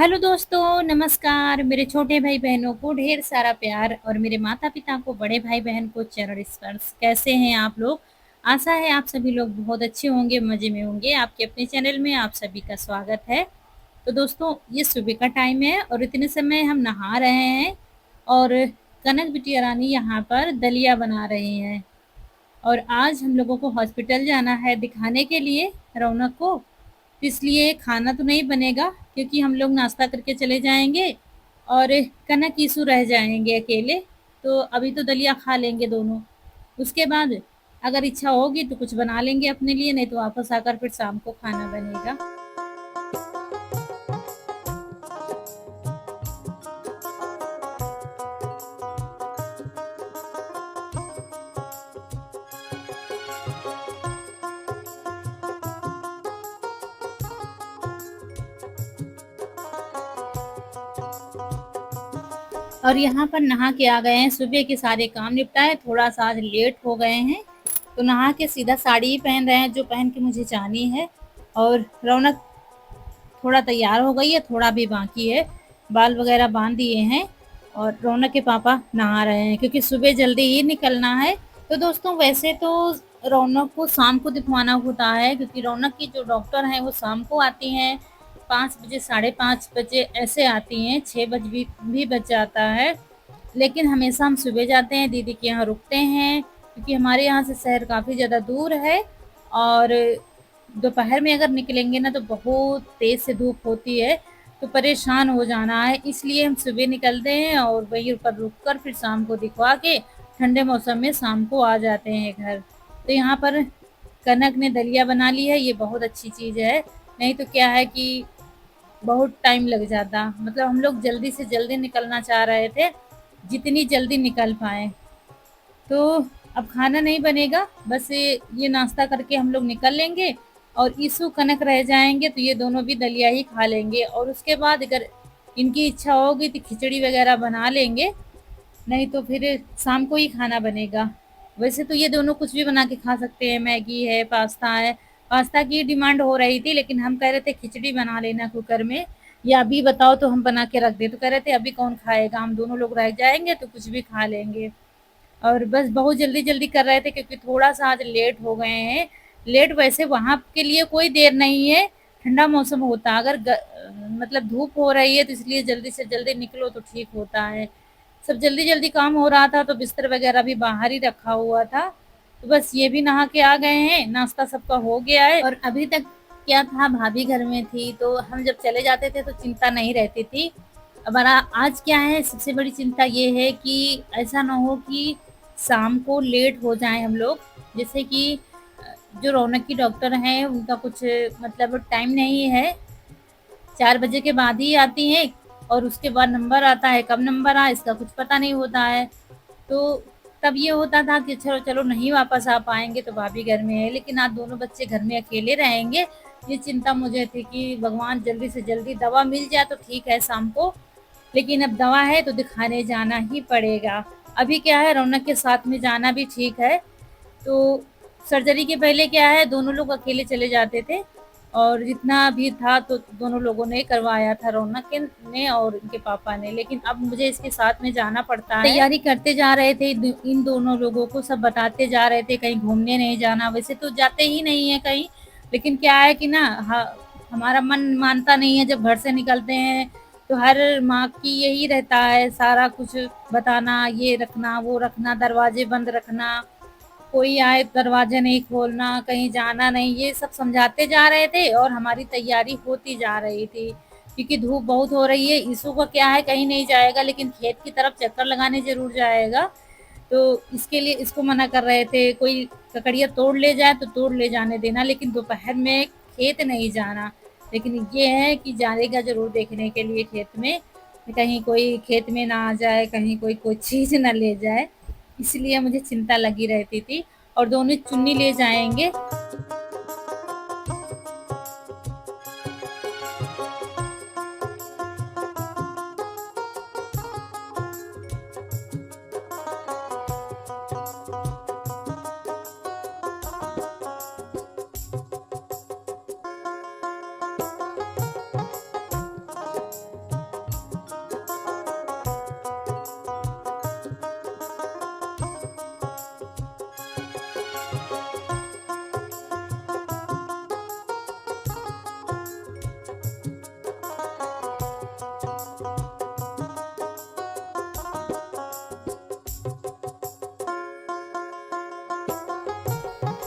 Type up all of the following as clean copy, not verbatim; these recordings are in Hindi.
हेलो दोस्तों, नमस्कार। मेरे छोटे भाई बहनों को ढेर सारा प्यार और मेरे माता पिता को, बड़े भाई बहन को चरण स्पर्श। कैसे हैं आप लोग? आशा है आप सभी लोग बहुत अच्छे होंगे, मज़े में होंगे। आपके अपने चैनल में आप सभी का स्वागत है। तो दोस्तों, ये सुबह का टाइम है और इतने समय हम नहा रहे हैं और कनक बिटिया रानी यहाँ पर दलिया बना रही हैं। और आज हम लोगों को हॉस्पिटल जाना है दिखाने के लिए रौनक को। तो इसलिए खाना तो नहीं बनेगा क्योंकि हम लोग नाश्ता करके चले जाएंगे और कनक ईसु रह जाएंगे अकेले। तो अभी तो दलिया खा लेंगे दोनों। उसके बाद अगर इच्छा होगी तो कुछ बना लेंगे अपने लिए, नहीं तो वापस आकर फिर शाम को खाना बनेगा। और यहाँ पर नहा के आ गए हैं, सुबह के सारे काम निपटाए, थोड़ा सा आज लेट हो गए हैं। तो नहा के सीधा साड़ी ही पहन रहे हैं जो पहन के मुझे जानी है। और रौनक थोड़ा तैयार हो गई है, थोड़ा भी बाकी है। बाल वगैरह बांध दिए हैं और रौनक के पापा नहा रहे हैं क्योंकि सुबह जल्दी ही निकलना है। तो दोस्तों, वैसे तो रौनक को शाम को दिखवाना होता है क्योंकि रौनक की जो डॉक्टर हैं वो शाम को आती हैं, 5 बजे, 5:30 बजे ऐसे आती हैं, 6 बज भी बज जाता है। लेकिन हमेशा हम सुबह जाते हैं, दीदी के यहाँ रुकते हैं क्योंकि हमारे यहाँ से शहर काफ़ी ज़्यादा दूर है। और दोपहर में अगर निकलेंगे ना तो बहुत तेज़ से धूप होती है, तो परेशान हो जाना है। इसलिए हम सुबह निकलते हैं और वहीं पर रुक कर फिर शाम को दिखवा के ठंडे मौसम में शाम को आ जाते हैं घर। तो यहाँ पर कनक ने दलिया बना ली है, ये बहुत अच्छी चीज़ है। नहीं तो क्या है कि बहुत टाइम लग जाता, मतलब हम लोग जल्दी से जल्दी निकलना चाह रहे थे, जितनी जल्दी निकल पाएँ। तो अब खाना नहीं बनेगा, बस ये नाश्ता करके हम लोग निकल लेंगे और ईसु कनक रह जाएँगे तो ये दोनों भी दलिया ही खा लेंगे। और उसके बाद अगर इनकी इच्छा होगी तो खिचड़ी वगैरह बना लेंगे, नहीं तो फिर शाम को ही खाना बनेगा। वैसे तो ये दोनों कुछ भी बना के खा सकते हैं, मैगी है, पास्ता है। पास्ता की डिमांड हो रही थी लेकिन हम कह रहे थे खिचड़ी बना लेना कुकर में, या अभी बताओ तो हम बना के रख दें। तो कह रहे थे अभी कौन खाएगा, हम दोनों लोग रह जाएँगे तो कुछ भी खा लेंगे। और बस बहुत जल्दी-जल्दी कर रहे थे क्योंकि थोड़ा-सा आज लेट हो गए हैं। लेट वैसे वहाँ के लिए कोई देर नहीं है, ठंडा मौसम होता। अगर मतलब धूप हो रही है तो इसलिए जल्दी से जल्दी निकलो तो ठीक होता है। सब जल्दी-जल्दी काम हो रहा था तो बिस्तर वगैरह भी बाहर ही रखा हुआ था। तो बस ये भी नहा के आ गए हैं, नाश्ता सबका हो गया है। और अभी तक क्या था, भाभी घर में थी तो हम जब चले जाते थे तो चिंता नहीं रहती थी। हमारा आज क्या है, सबसे बड़ी चिंता ये है कि ऐसा ना हो कि शाम को लेट हो जाएँ हम लोग। जैसे कि जो रौनक की डॉक्टर हैं उनका कुछ मतलब टाइम नहीं है, 4 बजे के बाद ही आती हैं और उसके बाद नंबर आता है, कब नंबर आए इसका कुछ पता नहीं होता है। तो तब ये होता था कि चलो चलो नहीं वापस आ पाएँगे तो भाभी घर में है, लेकिन आज दोनों बच्चे घर में अकेले रहेंगे। ये चिंता मुझे थी कि भगवान जल्दी से जल्दी दवा मिल जाए तो ठीक है शाम को, लेकिन अब दवा है तो दिखाने जाना ही पड़ेगा। अभी क्या है, रौनक के साथ में जाना भी ठीक है। तो सर्जरी के पहले क्या है, दोनों लोग अकेले चले जाते थे और जितना भी था तो दोनों लोगों ने करवाया था, रौनक के ने और इनके पापा ने। लेकिन अब मुझे इसके साथ में जाना पड़ता है। तैयारी करते जा रहे थे, इन दोनों लोगों को सब बताते जा रहे थे कहीं घूमने नहीं जाना। वैसे तो जाते ही नहीं है कहीं, लेकिन क्या है कि ना हमारा मन मानता नहीं है। जब घर से निकलते हैं तो हर माँ की यही रहता है, सारा कुछ बताना, ये रखना, वो रखना, दरवाजे बंद रखना, कोई आए दरवाज़ा नहीं खोलना, कहीं जाना नहीं, ये सब समझाते जा रहे थे और हमारी तैयारी होती जा रही थी। क्योंकि धूप बहुत हो रही है, ईसू का क्या है कहीं नहीं जाएगा लेकिन खेत की तरफ चक्कर लगाने ज़रूर जाएगा। तो इसके लिए इसको मना कर रहे थे, कोई ककड़िया तोड़ ले जाए तो तोड़ ले जाने देना, लेकिन दोपहर में खेत नहीं जाना। लेकिन ये है कि जाएगा ज़रूर देखने के लिए खेत में, कहीं कोई खेत में ना आ जाए, कहीं कोई कोई चीज़ ना ले जाए। इसलिए मुझे चिंता लगी रहती थी। और दोनों चुन्नी ले जाएँगे।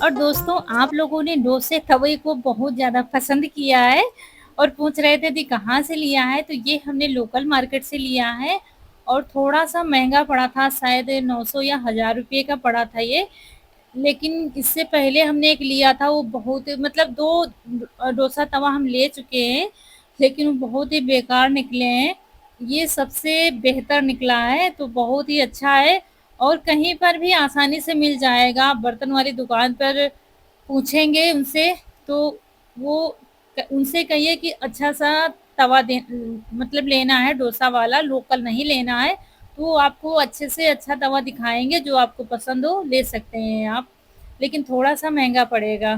और दोस्तों आप लोगों ने डोसे तवे को बहुत ज़्यादा पसंद किया है और पूछ रहे थे दी कहाँ से लिया है, तो ये हमने लोकल मार्केट से लिया है और थोड़ा-सा महँगा पड़ा था, शायद 900 या ₹1000 का पड़ा था ये। लेकिन इससे पहले हमने एक लिया था, वो बहुत मतलब 2 डोसा तवा हम ले चुके हैं, लेकिन वो बहुत ही बेकार निकले हैं। ये सबसे बेहतर निकला है, तो बहुत ही अच्छा है और कहीं पर भी आसानी से मिल जाएगा। आप बर्तन वाली दुकान पर पूछेंगे उनसे, तो वो उनसे कहिए कि अच्छा-सा तवा दे मतलब लेना है डोसा वाला, लोकल नहीं लेना है, तो वो आपको अच्छे से अच्छा तवा दिखाएँगे, जो आपको पसंद हो, ले सकते हैं आप। लेकिन थोड़ा-सा महँगा पड़ेगा।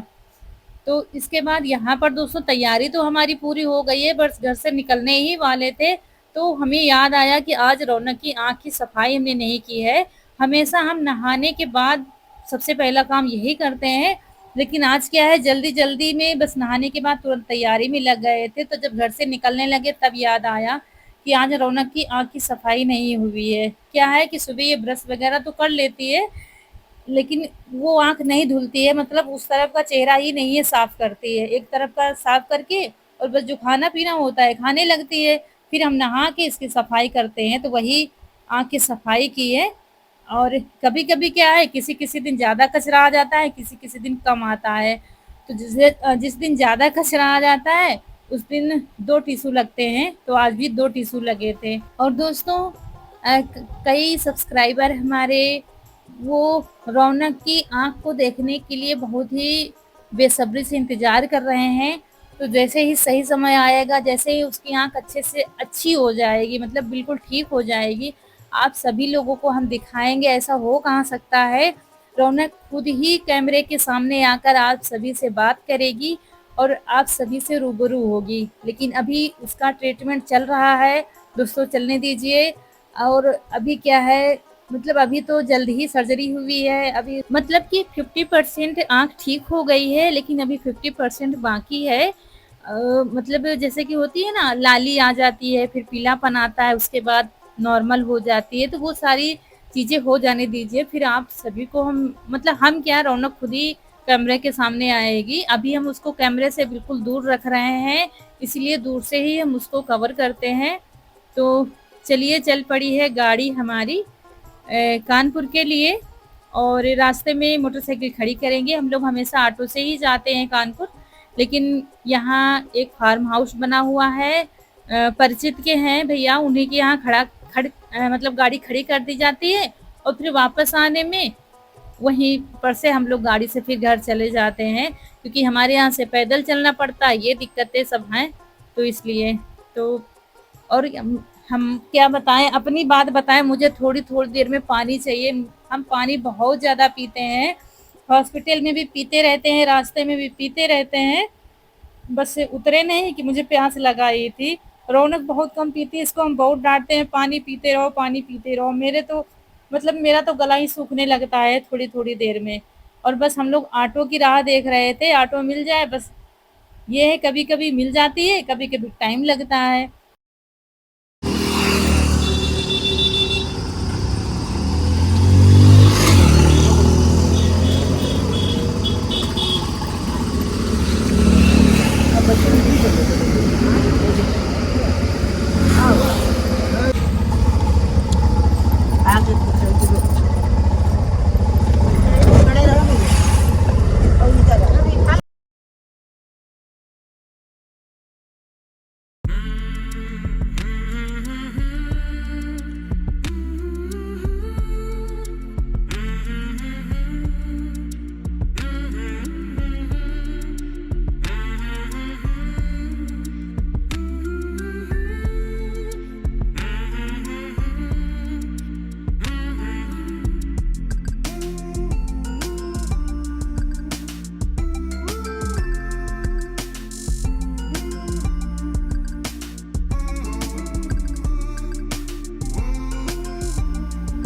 तो इसके बाद यहाँ पर दोस्तों तैयारी तो हमारी पूरी हो गई है, बस घर से निकलने ही वाले थे, तो हमें याद आया कि आज रौनक की आँख की सफाई हमने नहीं की है। हमेशा हम नहाने के बाद सबसे पहला काम यही करते हैं, लेकिन आज क्या है जल्दी-जल्दी में बस नहाने के बाद तुरंत तैयारी में लग गए थे, तो जब घर से निकलने लगे तब याद आया कि आज रौनक की आँख की सफाई नहीं हुई है। क्या है कि सुबह ये ब्रश वगैरह तो कर लेती है, लेकिन वो आँख नहीं धुलती है, मतलब उस तरफ का चेहरा ही नहीं है साफ करती है, एक तरफ का साफ करके और बस जो खाना-पीना होता है खाने लगती है। फिर हम नहा के इसकी सफाई करते हैं, तो वही आँख की सफाई की है। और कभी-कभी क्या है किसी-किसी दिन ज़्यादा कचरा आ जाता है, किसी-किसी दिन कम आता है। तो जिस दिन ज़्यादा कचरा आ जाता है, उस दिन 2 टिश्यू लगते हैं, तो आज भी 2 टिश्यू लगे थे। और दोस्तों कई सब्सक्राइबर हमारे वो रौनक की आँख को देखने के लिए बहुत ही बेसब्री से इंतज़ार कर रहे हैं। तो जैसे ही सही समय आएगा, जैसे ही उसकी आँख अच्छे से अच्छी हो जाएगी, मतलब बिल्कुल ठीक हो जाएगी, आप सभी लोगों को हम दिखाएँगे, ऐसा हो कहाँ सकता है। रौनक खुद ही कैमरे के सामने आकर आप सभी से बात करेगी और आप सभी से रूबरू होगी। लेकिन अभी उसका ट्रीटमेंट चल रहा है, दोस्तों चलने दीजिए। और अभी क्या है मतलब अभी तो जल्द ही सर्जरी हुई है, अभी मतलब कि 50% आँख ठीक हो गई है, लेकिन अभी 50% बाकी है। मतलब जैसे कि होती है ना लाली आ जाती है, फिर पीलापन आता है, उसके बाद नॉर्मल हो जाती है, तो वो सारी चीज़ें हो जाने दीजिए। फिर आप सभी को हम मतलब हम क्या रौनक खुद ही कैमरे के सामने आएगी। अभी हम उसको कैमरे से बिल्कुल दूर रख रहे हैं, इसलिए दूर से ही हम उसको कवर करते हैं। तो चलिए चल पड़ी है गाड़ी हमारी कानपुर के लिए और रास्ते में मोटरसाइकिल खड़ी करेंगे। हम लोग हमेशा ऑटो से ही जाते हैं कानपुर, लेकिन यहाँ एक फार्म हाउस बना हुआ है, परिचित के हैं भैया, उन्हीं के यहाँ मतलब गाड़ी खड़ी कर दी जाती है और फिर वापस आने में वहीं पर से हम लोग गाड़ी से फिर घर चले जाते हैं, क्योंकि हमारे यहाँ से पैदल चलना पड़ता है, ये दिक्कतें सब हैं, तो इसलिए। तो और हम क्या बताएँ, अपनी बात बताएँ, मुझे थोड़ी-थोड़ी देर में पानी चाहिए। हम पानी बहुत ज़्यादा पीते हैं, हॉस्पिटल में भी पीते रहते हैं, रास्ते में भी पीते रहते हैं। बस उतरे नहीं कि मुझे प्यास लगा ही थी। रौनक बहुत कम पीती है, इसको हम बहुत डाँटते हैं, पानी पीते रहो, पानी पीते रहो। मेरा तो गला ही सूखने लगता है थोड़ी-थोड़ी देर में। और बस हम लोग ऑटो की राह देख रहे थे, ऑटो मिल जाए बस। ये है कभी-कभी मिल जाती है, कभी-कभी टाइम लगता है।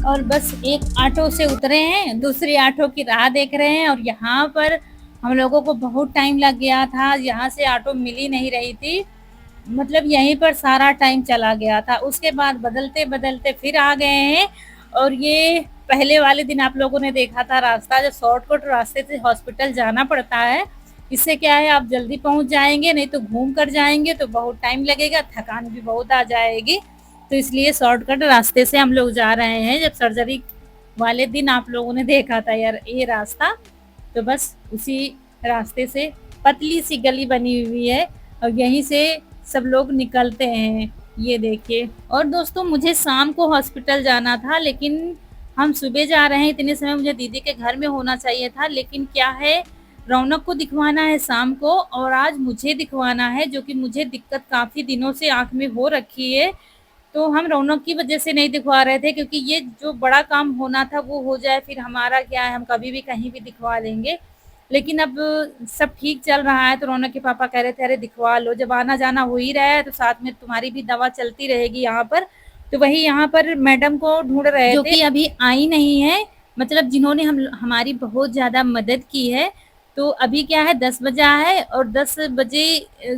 और बस एक ऑटो से उतरे हैं, दूसरी ऑटो की राह देख रहे हैं और यहाँ पर हम लोगों को बहुत टाइम लग गया था, यहाँ से ऑटो मिल ही नहीं रही थी। मतलब यहीं पर सारा टाइम चला गया था। उसके बाद बदलते-बदलते फिर आ गए हैं और ये पहले वाले दिन आप लोगों ने देखा था रास्ता, जो शॉर्टकट रास्ते से हॉस्पिटल जाना पड़ता है, इससे क्या है आप जल्दी पहुंच जाएंगे, नहीं तो घूम कर जाएंगे तो बहुत टाइम लगेगा, थकान भी बहुत आ जाएगी। तो इसलिए शॉर्टकट रास्ते से हम लोग जा रहे हैं। जब सर्जरी वाले दिन आप लोगों ने देखा था यार ये रास्ता, तो बस उसी रास्ते से पतली सी गली बनी हुई है और यहीं से सब लोग निकलते हैं। ये देखिए। और दोस्तों मुझे शाम को हॉस्पिटल जाना था, लेकिन हम सुबह जा रहे हैं, इतने समय मुझे दीदी के घर में होना चाहिए था, लेकिन क्या है रौनक को दिखवाना है शाम को और आज मुझे दिखवाना है, जो कि मुझे दिक्कत काफ़ी दिनों से आँख में हो रखी है। तो हम रौनक की वजह से नहीं दिखवा रहे थे, क्योंकि ये जो बड़ा काम होना था वो हो जाए, फिर हमारा क्या है, हम कभी भी कहीं भी दिखवा लेंगे। लेकिन अब सब ठीक चल रहा है तो रौनक के पापा कह रहे थे अरे दिखवा लो, जब आना जाना हो ही रहा है तो साथ में तुम्हारी भी दवा चलती रहेगी यहाँ पर। तो वही यहाँ पर मैडम को ढूंढ रहे थे, जो कि अभी आई नहीं है, मतलब जिन्होंने हमारी बहुत ज़्यादा मदद की है। तो अभी क्या है 10 बजा है और 10 बजे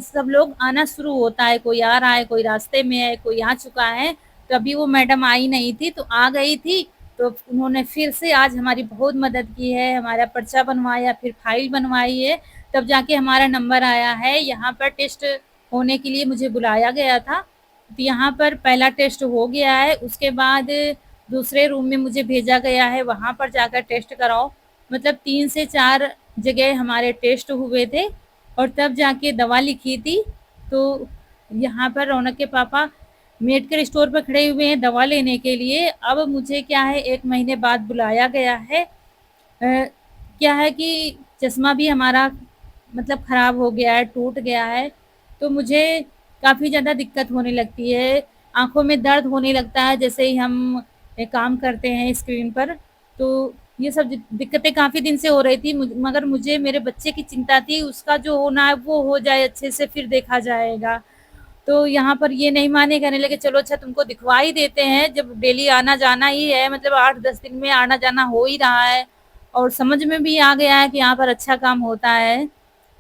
सब लोग आना शुरू होता है, कोई आ रहा है, कोई रास्ते में है, कोई आ चुका है। तो अभी वो मैडम आई नहीं थी, तो आ गई थी, तो उन्होंने फिर से आज हमारी बहुत मदद की है, हमारा पर्चा बनवाया, फिर फाइल बनवाई है, तब जाके हमारा नंबर आया है। यहाँ पर टेस्ट होने के लिए मुझे बुलाया गया था, तो यहाँ पर पहला टेस्ट हो गया है, उसके बाद दूसरे रूम में मुझे भेजा गया है, वहाँ पर जाकर टेस्ट कराओ। मतलब 3 से 4 जगह हमारे टेस्ट हुए थे और तब जाके दवा लिखी थी। तो यहाँ पर रौनक के पापा मेडिकल स्टोर पर खड़े हुए हैं दवा लेने के लिए। अब मुझे क्या है 1 महीने बाद बुलाया गया है। क्या है कि चश्मा भी हमारा मतलब ख़राब हो गया है, टूट गया है, तो मुझे काफ़ी ज़्यादा दिक्कत होने लगती है। आँखों में दर्द होने लगता है जैसे ही हम काम करते हैं स्क्रीन पर। तो ये सब दिक्कतें काफ़ी दिन से हो रही थी, मगर मुझे मेरे बच्चे की चिंता थी, उसका जो होना है वो हो जाए अच्छे से, फिर देखा जाएगा। तो यहाँ पर ये नहीं माने, कहने लगे चलो अच्छा तुमको दिखवा ही देते हैं, जब डेली आना जाना ही है, मतलब 8-10 दिन में आना जाना हो ही रहा है और समझ में भी आ गया है कि यहाँ पर अच्छा काम होता है।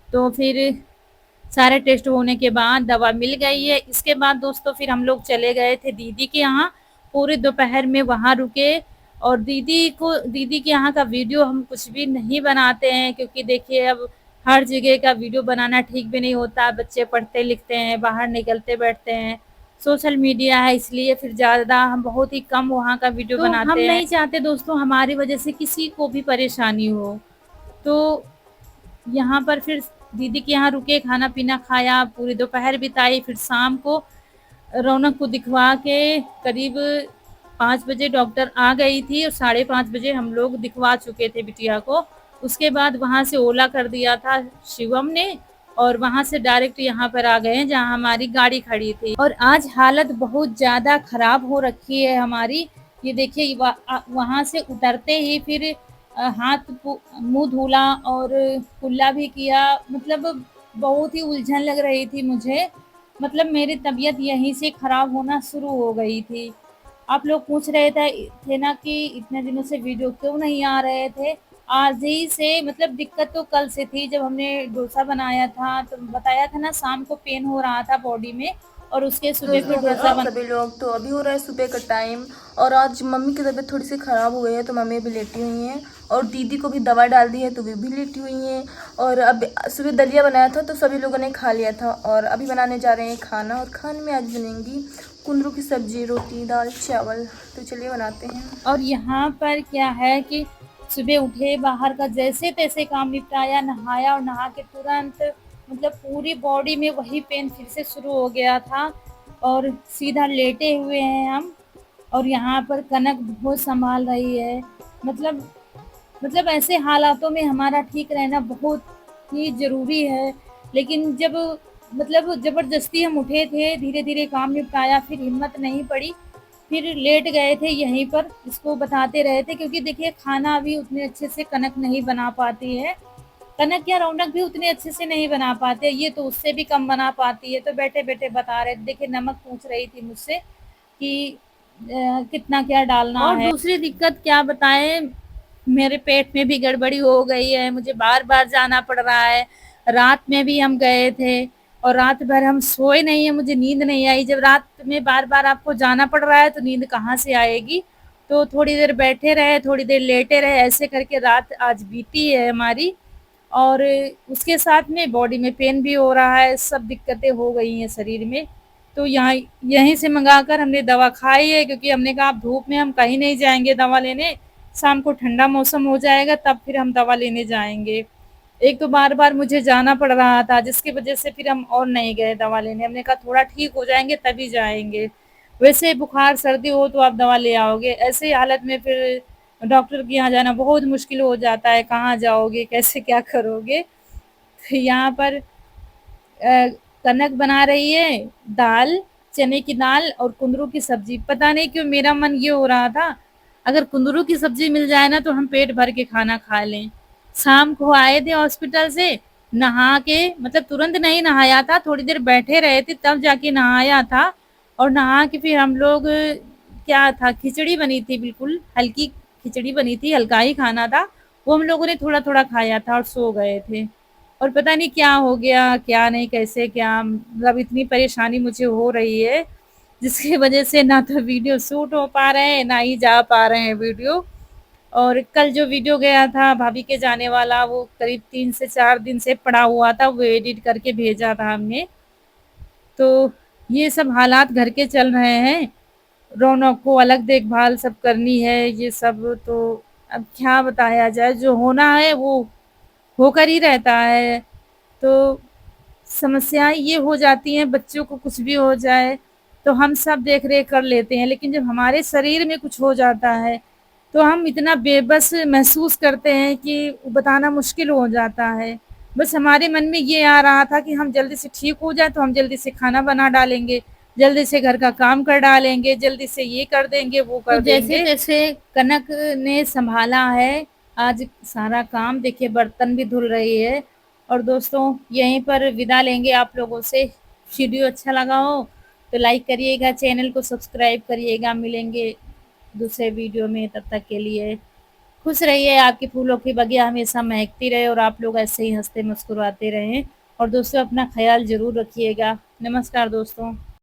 तो फिर सारे टेस्ट होने के बाद दवा मिल गई है। इसके बाद दोस्तों फिर हम लोग चले गए थे दीदी के यहाँ, पूरे दोपहर में वहाँ रुके और दीदी के यहाँ का वीडियो हम कुछ भी नहीं बनाते हैं, क्योंकि देखिए अब हर जगह का वीडियो बनाना ठीक भी नहीं होता, बच्चे पढ़ते लिखते हैं, बाहर निकलते बैठते हैं, सोशल मीडिया है, इसलिए फिर ज़्यादा हम बहुत ही कम वहाँ का वीडियो बनाते हैं। हम नहीं चाहते दोस्तों हमारी वजह से किसी को भी परेशानी हो। तो यहाँ पर फिर दीदी के यहाँ रुके, खाना पीना खाया, पूरी दोपहर बिताई, फिर शाम को रौनक को दिखवा के करीब 5 बजे डॉक्टर आ गई थी और 5:30 बजे हम लोग दिखवा चुके थे बिटिया को। उसके बाद वहाँ से ओला कर दिया था शिवम ने और वहाँ से डायरेक्ट यहाँ पर आ गए हैं जहाँ हमारी गाड़ी खड़ी थी। और आज हालत बहुत ज़्यादा खराब हो रखी है हमारी। ये देखिए वहाँ से उतरते ही फिर हाथ मुँह धुला और कुल्ला भी किया, मतलब बहुत ही उलझन लग रही थी मुझे। मतलब मेरी तबीयत यहीं से खराब होना शुरू हो गई थी। आप लोग पूछ रहे थे ना कि इतने दिनों से वीडियो क्यों नहीं आ रहे थे। आज ही से मतलब दिक्कत तो कल से थी, जब हमने डोसा बनाया था तो बताया था ना शाम को पेन हो रहा था बॉडी में और उसके सुबह फिर डोसा सभी लोग तो अभी हो रहा है सुबह का टाइम और आज मम्मी की तबीयत थोड़ी सी ख़राब हो गई है तो मम्मी अभी लेटी हुई हैं और दीदी को भी दवा डाल दी है तो वे भी लेटी हुई हैं। और अब सुबह दलिया बनाया था तो सभी लोगों ने खा लिया था और अभी बनाने जा रहे हैं खाना और खाने में आज बनेंगी कुंदरू की सब्जी, रोटी, दाल, चावल। तो चलिए बनाते हैं। और यहाँ पर क्या है कि सुबह उठे, बाहर का जैसे तैसे काम निपटाया, नहाया और नहा के तुरंत मतलब पूरी बॉडी में वही पेन फिर से शुरू हो गया था और सीधा लेटे हुए हैं हम। और यहाँ पर कनक बहुत संभाल रही है। मतलब ऐसे हालातों में हमारा ठीक रहना बहुत ही ज़रूरी है। लेकिन जब मतलब ज़बरदस्ती हम उठे थे, धीरे-धीरे काम निपटाया, फिर हिम्मत नहीं पड़ी, फिर लेट गए थे यहीं पर, इसको बताते रहे थे, क्योंकि देखिए खाना भी उतने अच्छे से कनक नहीं बना पाती है। कनक या रौनक भी उतने अच्छे से नहीं बना पाते, ये तो उससे भी कम बना पाती है। तो बैठे-बैठे बता रहे थे, देखिए नमक पूछ रही थी मुझसे कि कितना क्या डालना है। और दूसरी दिक्कत क्या बताएँ, मेरे पेट में भी गड़बड़ी हो गई है, मुझे बार-बार जाना पड़ रहा है। रात में भी हम गए थे और रात भर हम सोए नहीं हैं, मुझे नींद नहीं आई। जब रात में बार-बार आपको जाना पड़ रहा है तो नींद कहाँ से आएगी। तो थोड़ी देर बैठे रहे, थोड़ी देर लेटे रहे, ऐसे करके रात आज बीती है हमारी। और उसके साथ में बॉडी में पेन भी हो रहा है, सब दिक्कतें हो गई हैं शरीर में। तो यहाँ यहीं से मंगाकर हमने दवा खाई है, क्योंकि हमने कहा अब धूप में हम कहीं नहीं जाएँगे दवा लेने, शाम को ठंडा मौसम हो जाएगा तब फिर हम दवा लेने जाएँगे। एक तो बार-बार मुझे जाना पड़ रहा था, जिसकी वजह से फिर हम और नहीं गए दवा लेने। हमने कहा थोड़ा ठीक हो जाएँगे तभी जाएँगे। वैसे बुखार सर्दी हो तो आप दवा ले आओगे, ऐसे हालत में फिर डॉक्टर के यहाँ जाना बहुत मुश्किल हो जाता है, कहाँ जाओगे, कैसे क्या करोगे? तो यहाँ पर कनक बना रही है, दाल, चने की दाल और कुंदरू की सब्जी। पता नहीं क्यों मेरा मन ये हो रहा था, अगर कुंदरू की सब्जी मिल जाए ना तो हम पेट भर के खाना खा लें। शाम को आए थे हॉस्पिटल से, नहा के मतलब तुरंत नहीं नहाया था, थोड़ी देर बैठे रहे थे तब जाके नहाया था। और नहा के फिर हम लोग क्या था, खिचड़ी बनी थी, बिल्कुल हल्की खिचड़ी बनी थी, हल्का ही खाना था। वो हम लोगों ने थोड़ा-थोड़ा खाया था और सो गए थे। और पता नहीं क्या हो गया, क्या नहीं, कैसे क्या, मतलब इतनी परेशानी मुझे हो रही है, जिसकी वजह से ना तो वीडियो शूट हो पा रहे हैं, ना ही जा पा रहे हैं वीडियो। और कल जो वीडियो गया था भाभी के जाने वाला, वो करीब 3 से 4 दिन से पड़ा हुआ था, वो एडिट करके भेजा था हमने। तो ये सब हालात घर के चल रहे हैं। रौनक को अलग देखभाल सब करनी है, ये सब तो अब क्या बताया जाए, जो होना है वो होकर ही रहता है। तो समस्याएँ ये हो जाती हैं, बच्चों को कुछ भी हो जाए, तो हम सब देख-रेख कर लेते हैं, लेकिन जब हमारे शरीर में कुछ हो जाता है, तो हम इतना बेबस महसूस करते हैं कि बताना मुश्किल हो जाता है। बस हमारे मन में ये आ रहा था कि हम जल्दी से ठीक हो जाएँ, तो हम जल्दी से खाना बना डालेंगे, जल्दी से घर का काम कर डालेंगे, जल्दी से ये कर देंगे, वो कर देंगे। तो जैसे-तैसे कनक ने सँभाला है, आज सारा काम, देखिए बर्तन भी धुल रही है। और दोस्तों यहीं पर विदा लेंगे आप लोगों से। वीडियो अच्छा लगा हो तो लाइक करिएगा, चैनल को सब्सक्राइब करिएगा। मिलेंगे दूसरे वीडियो में, तब तक के लिए खुश रहिए, आपकी फूलों की बगिया हमेशा महकती रहे और आप लोग ऐसे ही हँसते मुस्कुराते रहें। और दोस्तों अपना ख़्याल ज़रूर रखिएगा। नमस्कार दोस्तों।